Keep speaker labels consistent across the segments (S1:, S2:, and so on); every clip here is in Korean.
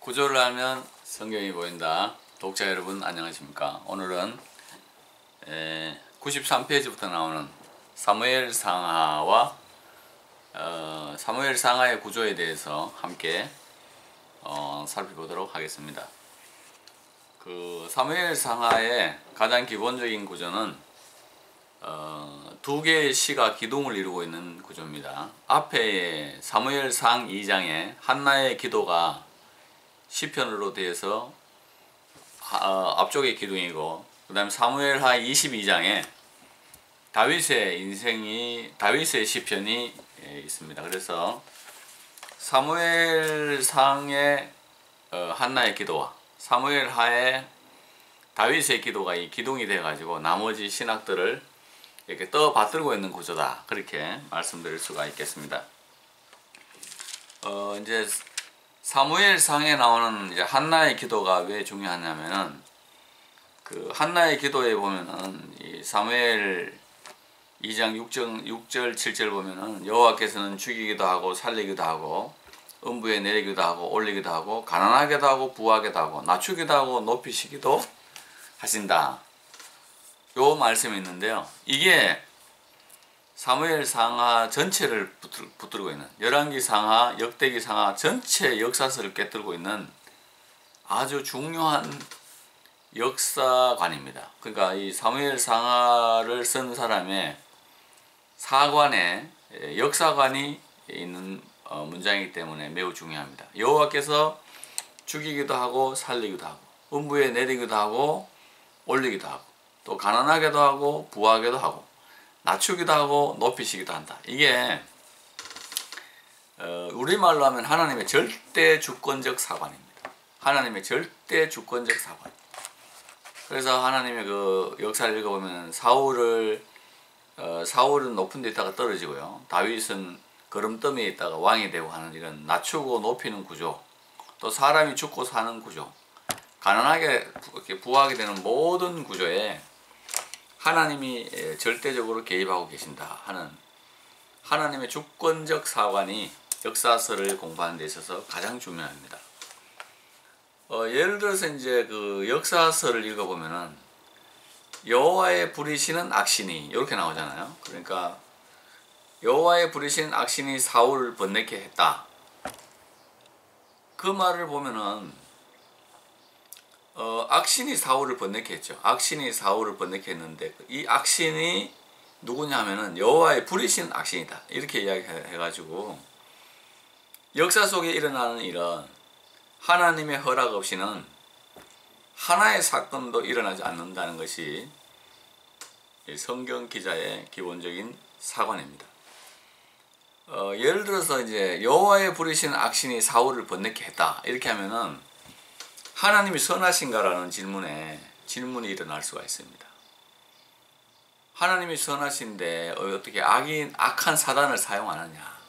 S1: 구조를 하면 성경이 보인다. 독자 여러분 안녕하십니까. 오늘은 93페이지부터 나오는 사무엘 상하와 사무엘 상하의 구조에 대해서 함께 살펴보도록 하겠습니다. 그 사무엘 상하의 가장 기본적인 구조는 두 개의 시가 기둥을 이루고 있는 구조입니다. 앞에 사무엘 상 2장에 한나의 기도가 시편으로 되어서 앞쪽에 기둥이고, 그 다음에 사무엘하 22장에 다윗의 시편이 있습니다. 그래서 사무엘상의 한나의 기도와 사무엘하의 다윗의 기도가 이 기둥이 되어 가지고 나머지 신학들을 이렇게 받들고 있는 구조다, 그렇게 말씀드릴 수가 있겠습니다. 이제 사무엘상에 나오는 이제 한나의 기도가 왜 중요하냐면은, 그 한나의 기도에 보면은 이 사무엘 2장 6절 7절 보면은 여호와께서는 죽이기도 하고 살리기도 하고 음부에 내리기도 하고 올리기도 하고 가난하게도 하고 부하게도 하고 낮추기도 하고 높이시기도 하신다. 요 말씀이 있는데요. 이게 사무엘 상하 전체를 붙들고 있는, 열왕기 상하, 역대기 상하 전체 역사서를 꿰뚫고 있는 아주 중요한 역사관입니다. 그러니까 이 사무엘 상하를 쓴 사람의 사관에 역사관이 있는 문장이기 때문에 매우 중요합니다. 여호와께서 죽이기도 하고 살리기도 하고 음부에 내리기도 하고 올리기도 하고 또 가난하게도 하고 부하게도 하고 낮추기도 하고 높이시기도 한다. 이게 우리말로 하면 하나님의 절대 주권적 사관입니다. 하나님의 절대 주권적 사관. 그래서 하나님의 그 역사를 읽어보면 사울은 높은 데 있다가 떨어지고요, 다윗은 거름더미에 있다가 왕이 되고 하는 이런 낮추고 높이는 구조, 또 사람이 죽고 사는 구조, 가난하게 부하게 되는 모든 구조에 하나님이 절대적으로 개입하고 계신다 하는 하나님의 주권적 사관이 역사서를 공부하는 데 있어서 가장 중요합니다. 예를 들어서 이제 그 역사서를 읽어보면은 여호와의 부리시는 악신이 이렇게 나오잖아요. 그러니까 여호와의 부리시는 악신이 사울을 번뇌케 했다. 그 말을 보면은 악신이 사울을 번뇌케 했죠. 악신이 사울을 번뇌케 했는데 이 악신이 누구냐 하면은 여호와의 부리신 악신이다, 이렇게 이야기해가지고 역사 속에 일어나는 일은 하나님의 허락 없이는 하나의 사건도 일어나지 않는다는 것이 성경 기자의 기본적인 사관입니다. 예를 들어서 이제 여호와의 부리신 악신이 사울을 번뇌케 했다, 이렇게 하면은 하나님이 선하신가라는 질문이 일어날 수가 있습니다. 하나님이 선하신데 어떻게 악한 사단을 사용하느냐?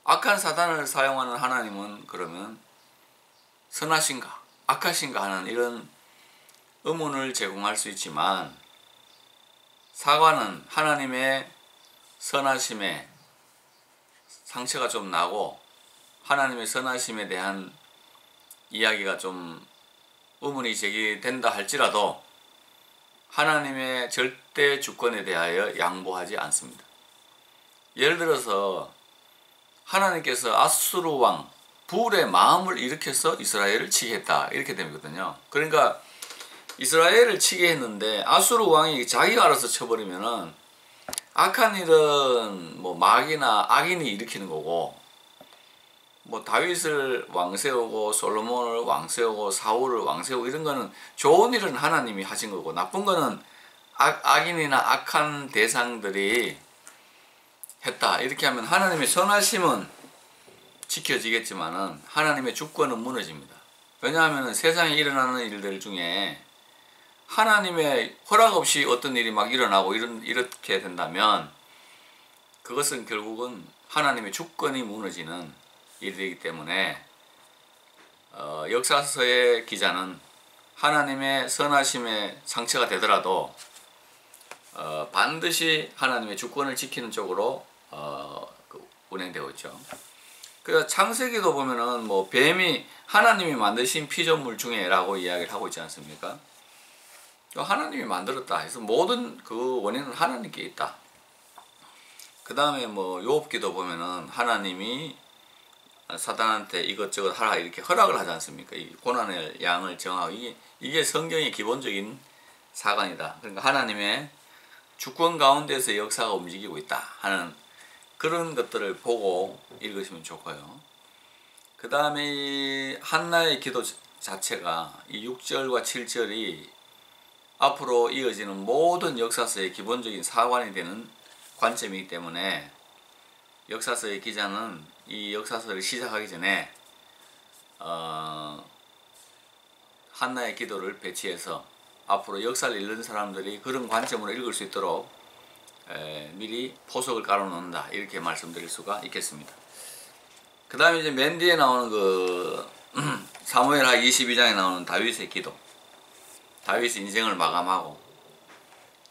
S1: 악한 사단을 사용하는 하나님은 그러면 선하신가 악하신가 하는 이런 의문을 제공할 수 있지만, 사관은 하나님의 선하심에 상처가 좀 나고 하나님의 선하심에 대한 이야기가 좀 의문이 제기된다 할지라도 하나님의 절대 주권에 대하여 양보하지 않습니다. 예를 들어서 하나님께서 아수르 왕 불의 마음을 일으켜서 이스라엘을 치게 했다, 이렇게 되거든요. 그러니까 이스라엘을 치게 했는데 아수르 왕이 자기가 알아서 쳐버리면은 악한 일은 뭐 마귀나 악인이 일으키는 거고, 뭐 다윗을 왕세우고 솔로몬을 왕세우고 사울을 왕세우고 이런 거는 좋은 일은 하나님이 하신 거고, 나쁜 거는 악인이나 악한 대상들이 했다, 이렇게 하면 하나님의 선하심은 지켜지겠지만은 하나님의 주권은 무너집니다. 왜냐하면 세상에 일어나는 일들 중에 하나님의 허락 없이 어떤 일이 막 일어나고 이렇게 된다면 그것은 결국은 하나님의 주권이 무너지는 일이기 때문에 역사서의 기자는 하나님의 선하심에 상처가 되더라도 반드시 하나님의 주권을 지키는 쪽으로 운행되고 있죠. 그래서 창세기도 보면은 뭐 뱀이 하나님이 만드신 피조물 중에라고 이야기를 하고 있지 않습니까? 하나님이 만들었다 해서 모든 그 원인은 하나님께 있다. 그 다음에 뭐 욥기도 보면은 하나님이 사단한테 이것저것 하라 이렇게 허락을 하지 않습니까? 이 고난의 양을 정하고 이게 성경의 기본적인 사관이다. 그러니까 하나님의 주권 가운데서 역사가 움직이고 있다 하는 그런 것들을 보고 읽으시면 좋고요. 그 다음에 이 한나의 기도 자체가 이 6절과 7절이 앞으로 이어지는 모든 역사서의 기본적인 사관이 되는 관점이기 때문에 역사서의 기자는 이 역사서를 시작하기 전에 한나의 기도를 배치해서 앞으로 역사를 읽는 사람들이 그런 관점으로 읽을 수 있도록 미리 포석을 깔아놓는다 이렇게 말씀드릴 수가 있겠습니다. 그 다음에 이제 맨 뒤에 나오는 그 사무엘하 22장에 나오는 다윗의 기도, 다윗의 인생을 마감하고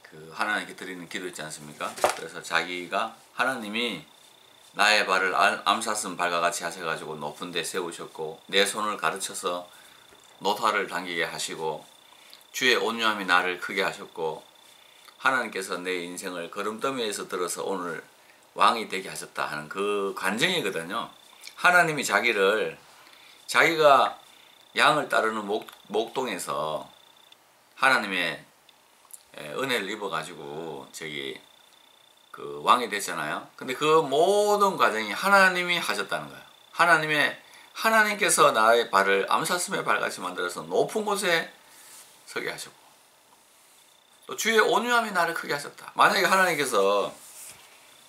S1: 그 하나님께 드리는 기도 있지 않습니까? 그래서 자기가 하나님이 나의 발을 암사슴 발과 같이 하셔가지고 높은 데 세우셨고 내 손을 가르쳐서 노타를 당기게 하시고 주의 온유함이 나를 크게 하셨고 하나님께서 내 인생을 거름더미에서 들어서 오늘 왕이 되게 하셨다 하는 그 간증이거든요. 하나님이 자기가 양을 따르는 목동에서 하나님의 은혜를 입어가지고 그 왕이 됐잖아요. 근데 그 모든 과정이 하나님이 하셨다는 거예요. 하나님께서 나의 발을 암사슴의 발같이 만들어서 높은 곳에 서게 하셨고 또 주의 온유함이 나를 크게 하셨다. 만약에 하나님께서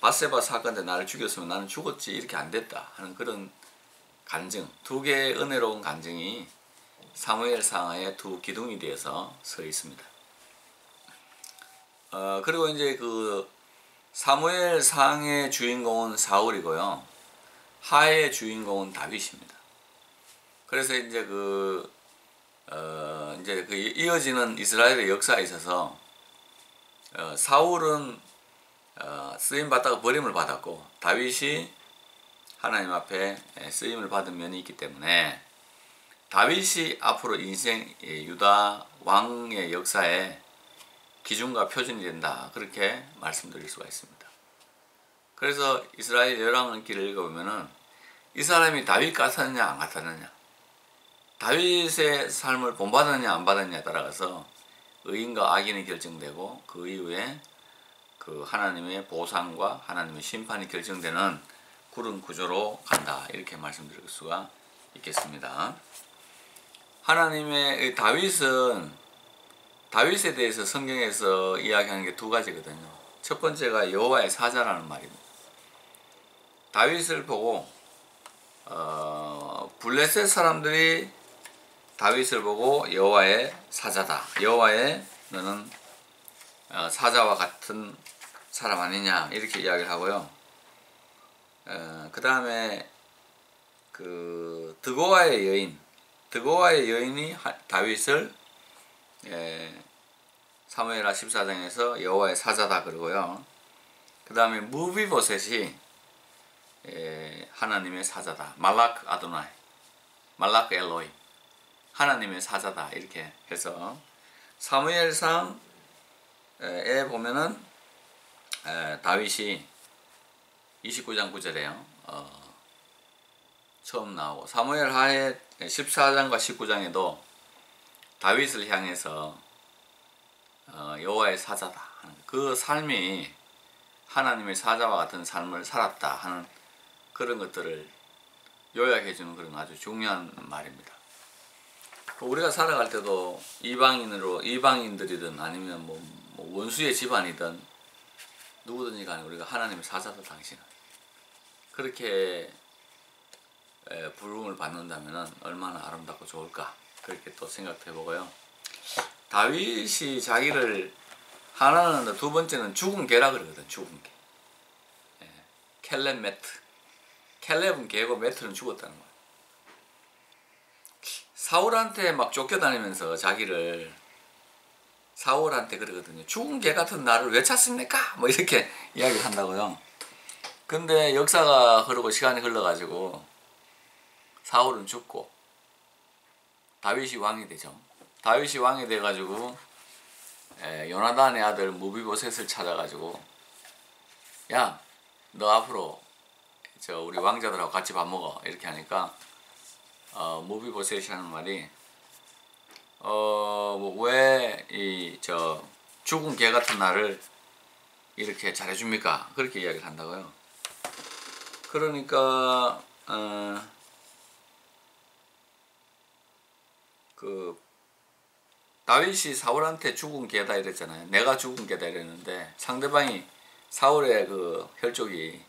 S1: 밧세바 사건 때 나를 죽였으면 나는 죽었지 이렇게 안 됐다 하는 그런 간증, 두 개의 은혜로운 간증이 사무엘상의 두 기둥이 되어서 서 있습니다. 그리고 이제 그 사무엘상의 주인공은 사울이고요. 하의 주인공은 다윗입니다. 그래서 이제 이제 그 이어지는 이스라엘의 역사에 있어서 사울은 쓰임 받다가 버림을 받았고 다윗이 하나님 앞에 쓰임을 받은 면이 있기 때문에 다윗이 앞으로 인생 유다 왕의 역사에 기준과 표준이 된다 그렇게 말씀드릴 수가 있습니다. 그래서 이스라엘 열왕기를 읽어보면은 이 사람이 다윗 같았느냐 안 같았느냐, 다윗의 삶을 본받았느냐 안 받았느냐에 따라서 의인과 악인이 결정되고 그 이후에 그 하나님의 보상과 하나님의 심판이 결정되는 그런 구조로 간다 이렇게 말씀드릴 수가 있겠습니다. 하나님의 다윗에 대해서 성경에서 이야기하는 게 두 가지거든요. 첫 번째가 여호와의 사자라는 말입니다. 다윗을 보고 블레셋 사람들이 다윗을 보고 여호와의 사자다, 여호와의 너는 사자와 같은 사람 아니냐 이렇게 이야기를 하고요. 그 다음에 그 드고아의 여인이 다윗을 사무엘하 14장에서 여호와의 사자다 그러고요. 그 다음에 무비보셋이 하나님의 사자다, 말락 아도나이, 말락 엘로이, 하나님의 사자다 이렇게 해서 사무엘상에 보면은 다윗이 29장 9절에요 처음 나오고 사무엘하의 14장과 19장에도 다윗을 향해서 여호와의 사자다, 그 삶이 하나님의 사자와 같은 삶을 살았다 하는 그런 것들을 요약해주는 그런 아주 중요한 말입니다. 우리가 살아갈 때도 이방인들이든 아니면 뭐 원수의 집안이든 누구든지 간에 우리가 하나님의 사자다 당신은 그렇게 부름을 받는다면 얼마나 아름답고 좋을까 그렇게 또 생각해 보고요. 다윗이 자기를 하나는 두 번째는 죽은 개라 그러거든. 죽은 개. 켈렙 매트. 켈렙은 개고 매트는 죽었다는 거야. 사울한테 막 쫓겨다니면서 사울한테 그러거든요. 죽은 개 같은 나를 왜 찾습니까? 뭐 이렇게 이야기를 한다고요. 근데 역사가 흐르고 시간이 흘러가지고 사울은 죽고 다윗이 왕이 되죠. 다윗이 왕이 돼가지고 요나단의 아들 무비보셋을 찾아가지고 야, 너 앞으로 우리 왕자들하고 같이 밥 먹어 이렇게 하니까 무비보셋이 하는 말이 왜 이 죽은 개 같은 나를 이렇게 잘해줍니까? 그렇게 이야기를 한다고요. 그러니까 다윗이 사울한테 죽은 개다 이랬잖아요. 내가 죽은 개다 이랬는데 상대방이 사울의 그 혈족이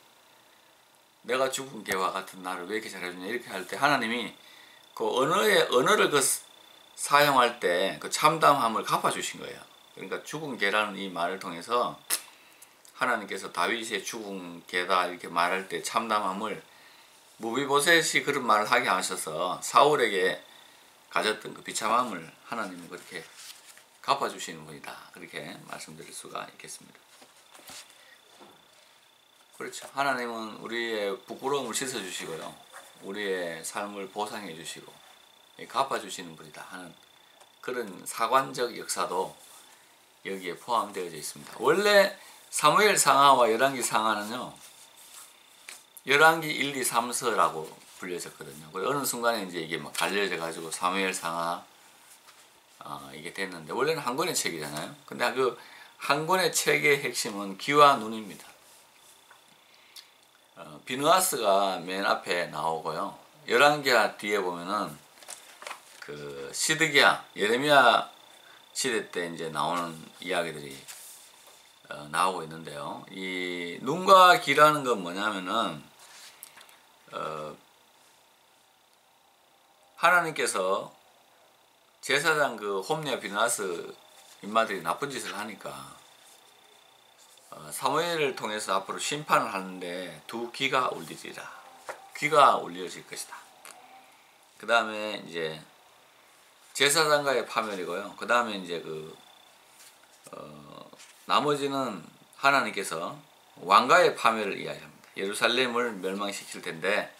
S1: 내가 죽은 개와 같은 나를 왜 이렇게 잘해주냐 이렇게 할 때 하나님이 그 언어를 사용할 때 그 참담함을 갚아주신 거예요. 그러니까 죽은 개라는 이 말을 통해서 하나님께서 다윗의 죽은 개다 이렇게 말할 때 참담함을 무비보셋이 그런 말을 하게 하셔서 사울에게 가졌던 그 비참함을 하나님이 그렇게 갚아주시는 분이다. 그렇게 말씀드릴 수가 있겠습니다. 그렇죠. 하나님은 우리의 부끄러움을 씻어주시고요. 우리의 삶을 보상해 주시고 갚아주시는 분이다 하는 그런 사관적 역사도 여기에 포함되어져 있습니다. 원래 사무엘 상하와 열왕기 상하는요. 열왕기 1, 2, 3서라고 불려졌거든요. 어느 순간에 이제 이게 막 갈려져 가지고 사무엘 상하 이게 됐는데 원래는 한 권의 책이잖아요. 근데 그 한 권의 책의 핵심은 귀와 눈입니다. 비느하스가 맨 앞에 나오고요. 열왕기하 뒤에 보면은 그 시드기야 예레미야 시대 때 이제 나오는 이야기들이 나오고 있는데요. 이 눈과 귀라는 건 뭐냐면은 하나님께서 제사장 그 홈리와 비느하스 인마들이 나쁜 짓을 하니까 사무엘을 통해서 앞으로 심판을 하는데 두 귀가 울리리라. 귀가 울려질 것이다. 그 다음에 이제 제사장과의 파멸이고요. 그 다음에 이제 나머지는 하나님께서 왕가의 파멸을 이야기합니다. 예루살렘을 멸망시킬 텐데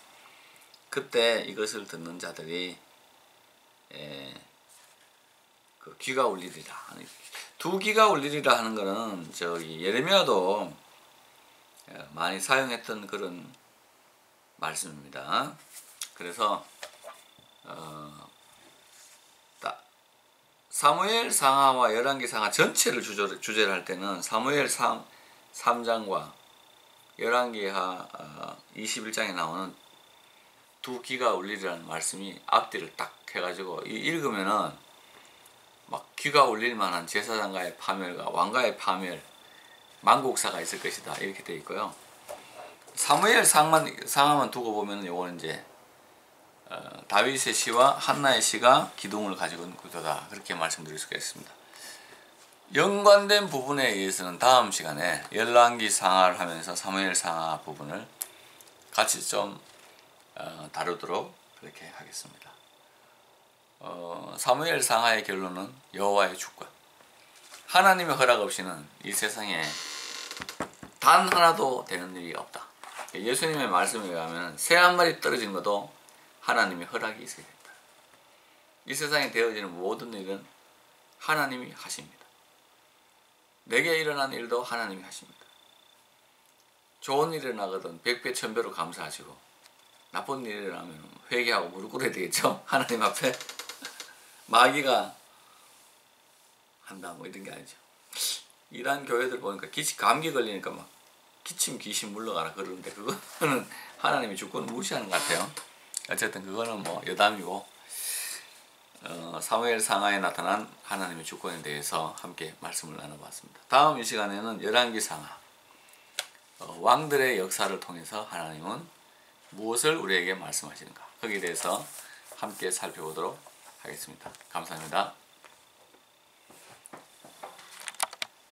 S1: 그때 이것을 듣는 자들이 그 귀가 울리리라. 두 귀가 울리리라 하는 거는 예레미야도 많이 사용했던 그런 말씀입니다. 그래서 사무엘 상하와 열왕기 상하 전체를 주제를 할 때는 사무엘 3장과 열왕기하 21장에 나오는 두 귀가 울리리라는 말씀이 앞뒤를 딱 해가지고 읽으면은 막 귀가 울릴 만한 제사장과의 파멸과 왕가의 파멸, 만국사가 있을 것이다 이렇게 되어 있고요. 사무엘 상하만 두고 보면 요거는 이제 다윗의 시와 한나의 시가 기둥을 가지고 있는 구조다 그렇게 말씀드릴 수가 있습니다. 연관된 부분에 의해서는 다음 시간에 열왕기 상하를 하면서 사무엘 상하 부분을 같이 좀 다루도록 그렇게 하겠습니다. 사무엘 상하의 결론은 여호와의 주권. 하나님의 허락 없이는 이 세상에 단 하나도 되는 일이 없다. 예수님의 말씀에 의하면 새 한 마리 떨어진 것도 하나님의 허락이 있어야 된다. 이 세상에 되어지는 모든 일은 하나님이 하십니다. 내게 일어난 일도 하나님이 하십니다. 좋은 일이 일어나거든 100배 1000배로 감사하시고 나쁜 일이 일어나면 회개하고 무릎 꿇어야 되겠죠. 하나님 앞에 마귀가 한다 뭐 이런 게 아니죠. 이런 교회들 보니까 감기 걸리니까 막 기침 귀신 물러가라 그러는데 그거는 하나님의 주권을 무시하는 것 같아요. 어쨌든 그거는 뭐 여담이고 사무엘 상하에 나타난 하나님의 주권에 대해서 함께 말씀을 나눠봤습니다. 다음 이 시간에는 열왕기 상하 왕들의 역사를 통해서 하나님은 무엇을 우리에게 말씀하시는가 거기에 대해서 함께 살펴보도록 하겠습니다. 감사합니다.